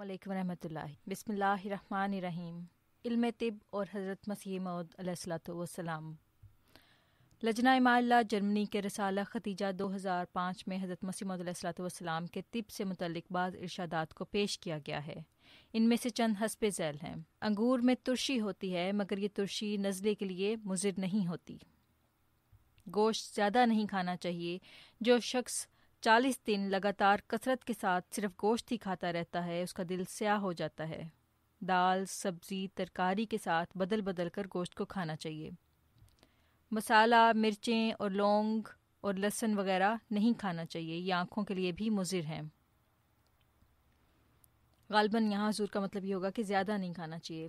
علیکم ورحمۃ اللہ۔ بسم اللہ الرحمن الرحیم۔ علم طب اور حضرت مسیح موعود علیہ الصلوۃ والسلام۔ لجنہ معلّہ جرمنی کے رسالہ ختیجہ 2005 میں حضرت مسیح موعود علیہ الصلوۃ والسلام کے طب سے متعلق بعض ارشادات کو پیش کیا گیا ہے۔ ان میں سے چند حسب ذیل ہیں۔ انگور میں ترشی ہوتی ہے مگر یہ ترشی نزلے کے لیے مضر نہیں ہوتی۔ گوشت زیادہ نہیں کھانا چاہیے۔ جو شخص 40 دن لگاتار کثرت کے ساتھ صرف گوشت ہی کھاتا رہتا ہے اس کا دل سیاہ ہو جاتا ہے۔ دال، سبزی، ترکاری کے ساتھ بدل بدل کر گوشت کو کھانا چاہیے۔ مسالہ، مرچیں اور لونگ اور لہسن وغیرہ نہیں کھانا چاہیے، یہ آنکھوں کے لیے بھی مضر ہیں۔ غالباً یہاں حضور کا مطلب یہ ہوگا کہ زیادہ نہیں کھانا چاہیے۔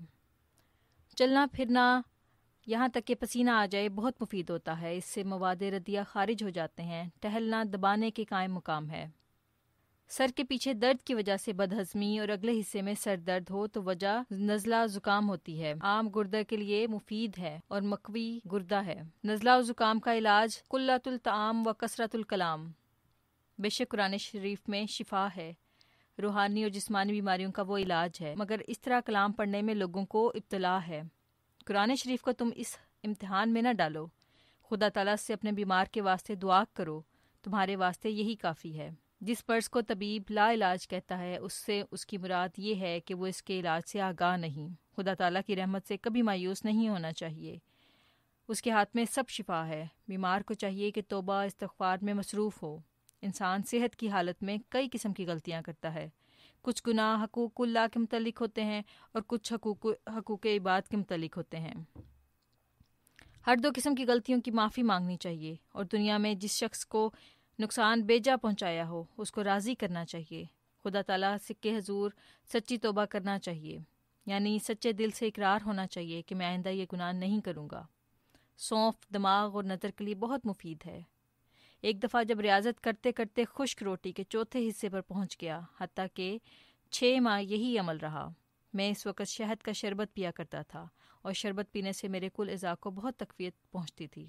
چلنا پھرنا یہاں تک کہ پسینہ آ جائے بہت مفید ہوتا ہے، اس سے مواد ردیہ خارج ہو جاتے ہیں۔ ٹہلنا دبانے کے قائم مقام ہے۔ سر کے پیچھے درد کی وجہ سے بدہضمی اور اگلے حصے میں سر درد ہو تو وجہ نزلہ زکام ہوتی ہے۔ عام گردہ کے لیے مفید ہے اور مقوی گردہ ہے۔ نزلہ و زکام کا علاج قلۃ الطعام و کثرت الکلام۔ بے شک قرآن شریف میں شفا ہے، روحانی اور جسمانی بیماریوں کا وہ علاج ہے، مگر اس طرح کلام پڑھنے میں لوگوں کو ابتلا ہے۔ قرآن شریف کو تم اس امتحان میں نہ ڈالو۔ خدا تعالیٰ سے اپنے بیمار کے واسطے دعا کرو، تمہارے واسطے یہی کافی ہے۔ جس فرض کو طبیب لا علاج کہتا ہے اس سے اس کی مراد یہ ہے کہ وہ اس کے علاج سے آگاہ نہیں۔ خدا تعالیٰ کی رحمت سے کبھی مایوس نہیں ہونا چاہیے، اس کے ہاتھ میں سب شفا ہے۔ بیمار کو چاہیے کہ توبہ استغفار میں مصروف ہو۔ انسان صحت کی حالت میں کئی قسم کی غلطیاں کرتا ہے۔ کچھ گناہ حقوق اللہ کے متعلق ہوتے ہیں اور کچھ حقوق عباد کے متعلق ہوتے ہیں۔ ہر دو قسم کی غلطیوں کی معافی مانگنی چاہیے، اور دنیا میں جس شخص کو نقصان بیجا پہنچایا ہو اس کو راضی کرنا چاہیے۔ خدا تعالیٰ سے کے حضور سچی توبہ کرنا چاہیے، یعنی سچے دل سے اقرار ہونا چاہیے کہ میں آئندہ یہ گناہ نہیں کروں گا۔ سونف دماغ اور نظر کے لیے بہت مفید ہے۔ ایک دفعہ جب ریاضت کرتے کرتے خشک روٹی کے چوتھے حصے پر پہنچ گیا، حتیٰ کہ 6 ماہ یہی عمل رہا۔ میں اس وقت شہد کا شربت پیا کرتا تھا اور شربت پینے سے میرے کل اعضاء کو بہت تقویت پہنچتی تھی۔